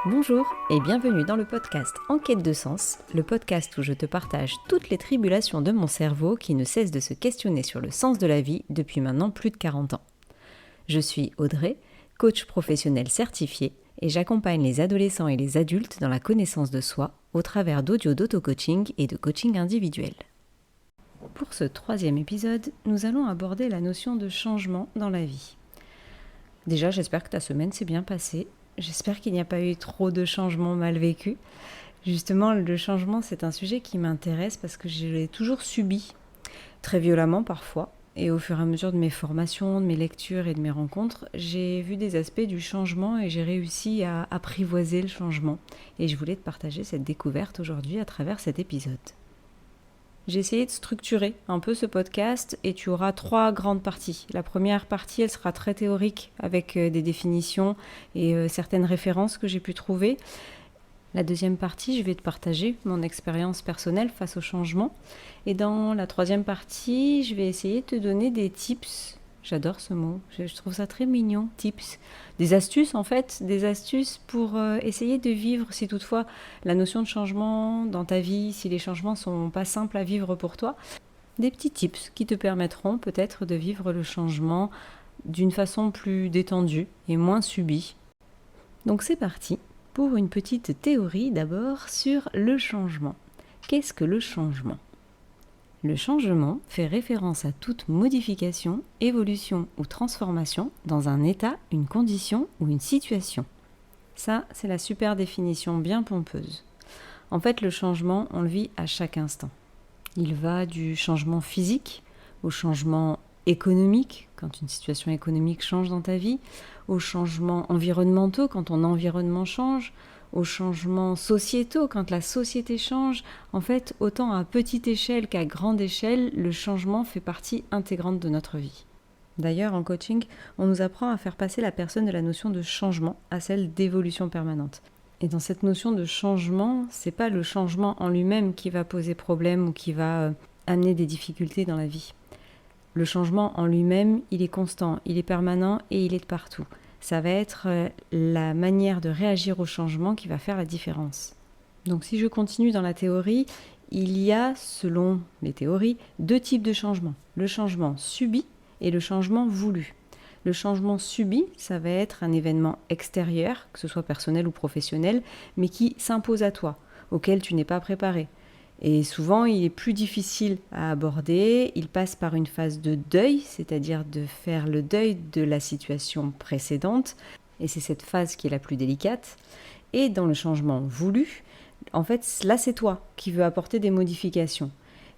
Bonjour et bienvenue dans le podcast En quête de sens, le podcast où je te partage toutes les tribulations de mon cerveau qui ne cesse de se questionner sur le sens de la vie depuis maintenant plus de 40 ans. Je suis Audrey, coach professionnel certifié et j'accompagne les adolescents et les adultes dans la connaissance de soi au travers d'audio d'auto-coaching et de coaching individuel. Pour ce 3e épisode, nous allons aborder la notion de changement dans la vie. Déjà, j'espère que ta semaine s'est bien passée. J'espère qu'il n'y a pas eu trop de changements mal vécus. Justement, le changement, c'est un sujet qui m'intéresse parce que je l'ai toujours subi, très violemment parfois. Et au fur et à mesure de mes formations, de mes lectures et de mes rencontres, j'ai vu des aspects du changement et j'ai réussi à apprivoiser le changement. Et je voulais te partager cette découverte aujourd'hui à travers cet épisode. J'ai essayé de structurer un peu ce podcast et tu auras 3 grandes parties. La première partie, elle sera très théorique avec des définitions et certaines références que j'ai pu trouver. La deuxième partie, je vais te partager mon expérience personnelle face au changement. Et dans la 3e partie, je vais essayer de te donner des tips. J'adore ce mot, je trouve ça très mignon, tips. Des astuces en fait, des astuces pour essayer de vivre, si toutefois la notion de changement dans ta vie, si les changements sont pas simples à vivre pour toi, des petits tips qui te permettront peut-être de vivre le changement d'une façon plus détendue et moins subie. Donc c'est parti pour une petite théorie d'abord sur le changement. Qu'est-ce que le changement ? Le changement fait référence à toute modification, évolution ou transformation dans un état, une condition ou une situation. Ça, c'est la super définition bien pompeuse. En fait, le changement, on le vit à chaque instant. Il va du changement physique au changement économique, quand une situation économique change dans ta vie, aux changements environnementaux, quand ton environnement change, aux changements sociétaux, quand la société change. En fait, autant à petite échelle qu'à grande échelle, le changement fait partie intégrante de notre vie. D'ailleurs, en coaching, on nous apprend à faire passer la personne de la notion de changement à celle d'évolution permanente. Et dans cette notion de changement, c'est pas le changement en lui-même qui va poser problème ou qui va amener des difficultés dans la vie. Le changement en lui-même, il est constant, il est permanent et il est de partout. Ça va être la manière de réagir au changement qui va faire la différence. Donc si je continue dans la théorie, il y a, selon les théories, 2 types de changements. Le changement subi et le changement voulu. Le changement subi, ça va être un événement extérieur, que ce soit personnel ou professionnel, mais qui s'impose à toi, auquel tu n'es pas préparé. Et souvent, il est plus difficile à aborder, il passe par une phase de deuil, c'est-à-dire de faire le deuil de la situation précédente, et c'est cette phase qui est la plus délicate. Et dans le changement voulu, en fait, là, c'est toi qui veux apporter des modifications.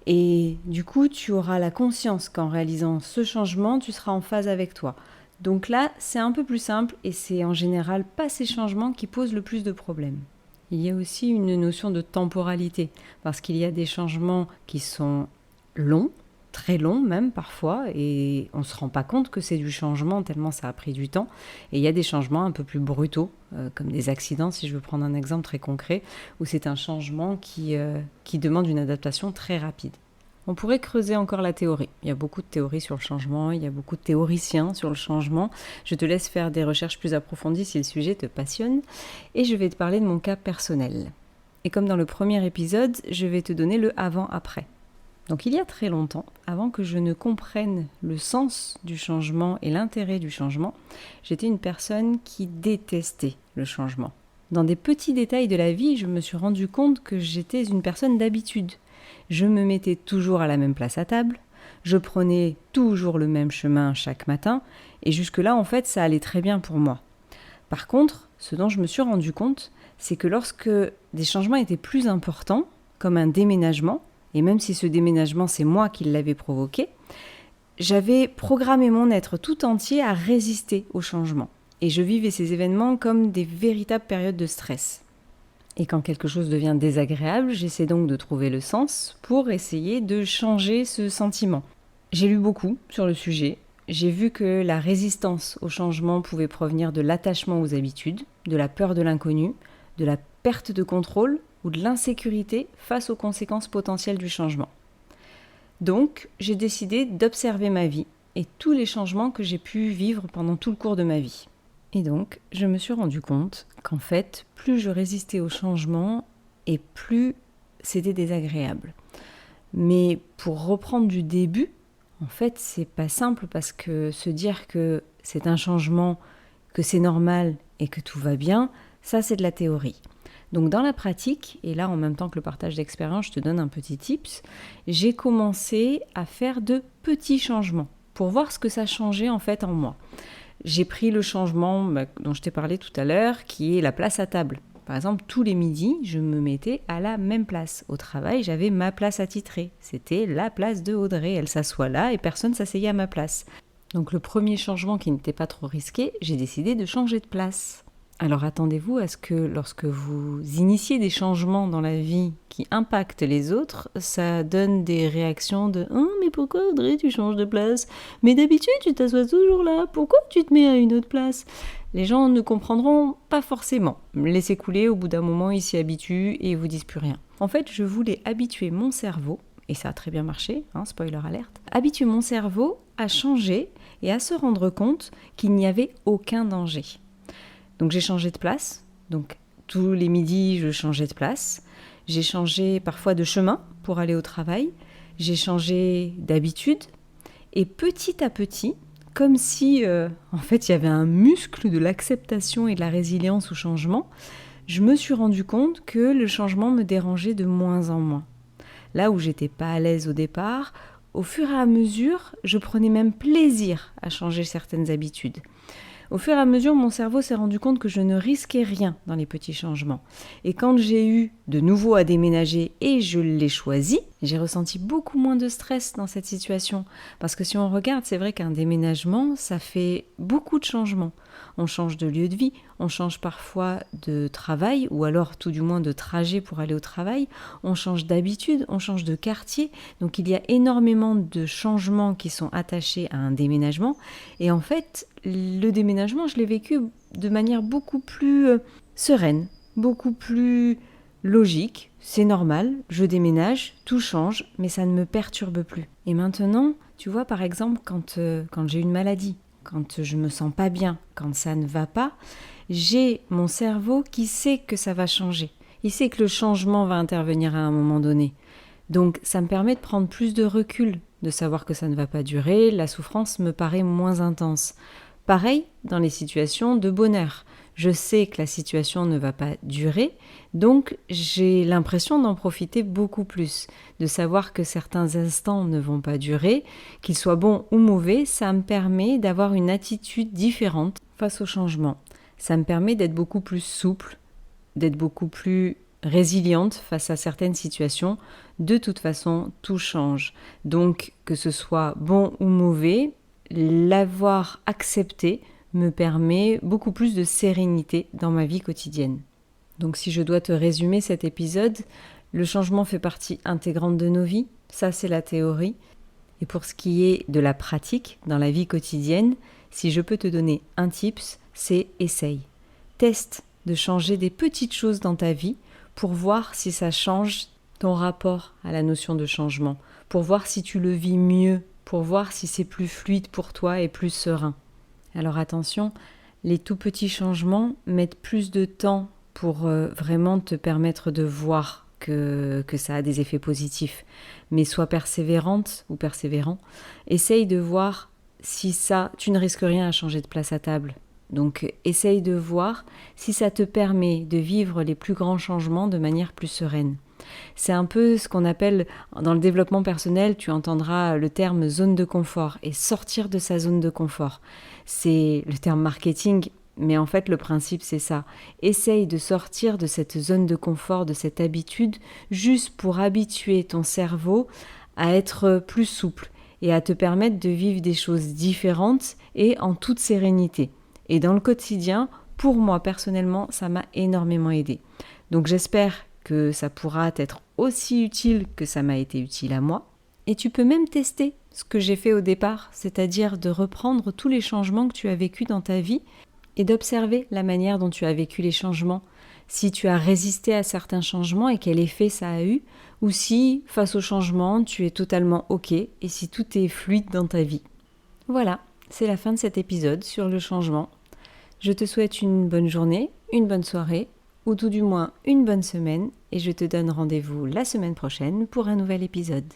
Et du coup, tu auras la conscience qu'en réalisant ce changement, tu seras en phase avec toi. Donc là, c'est un peu plus simple, et c'est en général pas ces changements qui posent le plus de problèmes. Il y a aussi une notion de temporalité, parce qu'il y a des changements qui sont longs, très longs même parfois, et on ne se rend pas compte que c'est du changement tellement ça a pris du temps. Et il y a des changements un peu plus brutaux, comme des accidents, si je veux prendre un exemple très concret, où c'est un changement qui demande une adaptation très rapide. On pourrait creuser encore la théorie. Il y a beaucoup de théories sur le changement, il y a beaucoup de théoriciens sur le changement. Je te laisse faire des recherches plus approfondies si le sujet te passionne. Et je vais te parler de mon cas personnel. Et comme dans le premier épisode, je vais te donner le avant-après. Donc il y a très longtemps, avant que je ne comprenne le sens du changement et l'intérêt du changement, j'étais une personne qui détestait le changement. Dans des petits détails de la vie, je me suis rendu compte que j'étais une personne d'habitude. Je me mettais toujours à la même place à table, je prenais toujours le même chemin chaque matin, et jusque-là, en fait, ça allait très bien pour moi. Par contre, ce dont je me suis rendu compte, c'est que lorsque des changements étaient plus importants, comme un déménagement, et même si ce déménagement, c'est moi qui l'avais provoqué, j'avais programmé mon être tout entier à résister au changement. Et je vivais ces événements comme des véritables périodes de stress. Et quand quelque chose devient désagréable, j'essaie donc de trouver le sens pour essayer de changer ce sentiment. J'ai lu beaucoup sur le sujet. J'ai vu que la résistance au changement pouvait provenir de l'attachement aux habitudes, de la peur de l'inconnu, de la perte de contrôle ou de l'insécurité face aux conséquences potentielles du changement. Donc, j'ai décidé d'observer ma vie et tous les changements que j'ai pu vivre pendant tout le cours de ma vie. Et donc, je me suis rendu compte qu'en fait, plus je résistais au changement et plus c'était désagréable. Mais pour reprendre du début, en fait, c'est pas simple parce que se dire que c'est un changement, que c'est normal et que tout va bien, ça c'est de la théorie. Donc dans la pratique, et là en même temps que le partage d'expérience, je te donne un petit tips, j'ai commencé à faire de petits changements pour voir ce que ça changeait en fait en moi. J'ai pris le changement dont je t'ai parlé tout à l'heure, qui est la place à table. Par exemple, tous les midis, je me mettais à la même place. Au travail, j'avais ma place attitrée. C'était la place de Audrey. Elle s'assoit là et personne ne s'asseyait à ma place. Donc le premier changement qui n'était pas trop risqué, j'ai décidé de changer de place. Alors attendez-vous à ce que lorsque vous initiez des changements dans la vie qui impactent les autres, ça donne des réactions de « Oh, mais pourquoi Audrey, tu changes de place ? Mais d'habitude, tu t'assois toujours là. Pourquoi tu te mets à une autre place ?» Les gens ne comprendront pas forcément. Laissez couler, au bout d'un moment, ils s'y habituent et ils vous disent plus rien. En fait, je voulais habituer mon cerveau, et ça a très bien marché, spoiler alerte, habituer mon cerveau à changer et à se rendre compte qu'il n'y avait aucun danger. Donc j'ai changé de place, donc tous les midis je changeais de place, j'ai changé parfois de chemin pour aller au travail, j'ai changé d'habitude et petit à petit, comme si en fait il y avait un muscle de l'acceptation et de la résilience au changement, je me suis rendu compte que le changement me dérangeait de moins en moins. Là où j'étais pas à l'aise au départ, au fur et à mesure, je prenais même plaisir à changer certaines habitudes. Au fur et à mesure, mon cerveau s'est rendu compte que je ne risquais rien dans les petits changements. Et quand j'ai eu de nouveau à déménager et je l'ai choisi, j'ai ressenti beaucoup moins de stress dans cette situation. Parce que si on regarde, c'est vrai qu'un déménagement, ça fait beaucoup de changements. On change de lieu de vie, on change parfois de travail ou alors tout du moins de trajet pour aller au travail, on change d'habitude, on change de quartier. Donc il y a énormément de changements qui sont attachés à un déménagement. Et en fait, le déménagement, je l'ai vécu de manière beaucoup plus sereine, beaucoup plus logique. C'est normal, je déménage, tout change, mais ça ne me perturbe plus. Et maintenant, tu vois, par exemple, quand j'ai une maladie, quand je me sens pas bien, quand ça ne va pas, j'ai mon cerveau qui sait que ça va changer. Il sait que le changement va intervenir à un moment donné. Donc ça me permet de prendre plus de recul, de savoir que ça ne va pas durer, la souffrance me paraît moins intense. Pareil dans les situations de bonheur. Je sais que la situation ne va pas durer, donc j'ai l'impression d'en profiter beaucoup plus. De savoir que certains instants ne vont pas durer, qu'ils soient bons ou mauvais, ça me permet d'avoir une attitude différente face au changement. Ça me permet d'être beaucoup plus souple, d'être beaucoup plus résiliente face à certaines situations. De toute façon, tout change. Donc, que ce soit bon ou mauvais, l'avoir accepté me permet beaucoup plus de sérénité dans ma vie quotidienne. Donc si je dois te résumer cet épisode, le changement fait partie intégrante de nos vies, ça c'est la théorie. Et pour ce qui est de la pratique dans la vie quotidienne, si je peux te donner un tips, c'est essaye. Teste de changer des petites choses dans ta vie pour voir si ça change ton rapport à la notion de changement, pour voir si tu le vis mieux, pour voir si c'est plus fluide pour toi et plus serein. Alors attention, les tout petits changements mettent plus de temps pour vraiment te permettre de voir que ça a des effets positifs. Mais sois persévérante ou persévérant, essaye de voir si tu ne risques rien à changer de place à table. Donc essaye de voir si ça te permet de vivre les plus grands changements de manière plus sereine. C'est un peu ce qu'on appelle, dans le développement personnel, tu entendras le terme zone de confort et sortir de sa zone de confort. C'est le terme marketing, mais en fait le principe c'est ça. Essaye de sortir de cette zone de confort, de cette habitude, juste pour habituer ton cerveau à être plus souple et à te permettre de vivre des choses différentes et en toute sérénité. Et dans le quotidien, pour moi personnellement, ça m'a énormément aidé. Donc j'espère que ça pourra être aussi utile que ça m'a été utile à moi. Et tu peux même tester ce que j'ai fait au départ, c'est-à-dire de reprendre tous les changements que tu as vécus dans ta vie et d'observer la manière dont tu as vécu les changements. Si tu as résisté à certains changements et quel effet ça a eu, ou si, face au changement, tu es totalement OK et si tout est fluide dans ta vie. Voilà, c'est la fin de cet épisode sur le changement. Je te souhaite une bonne journée, une bonne soirée, ou tout du moins une bonne semaine, et je te donne rendez-vous la semaine prochaine pour un nouvel épisode.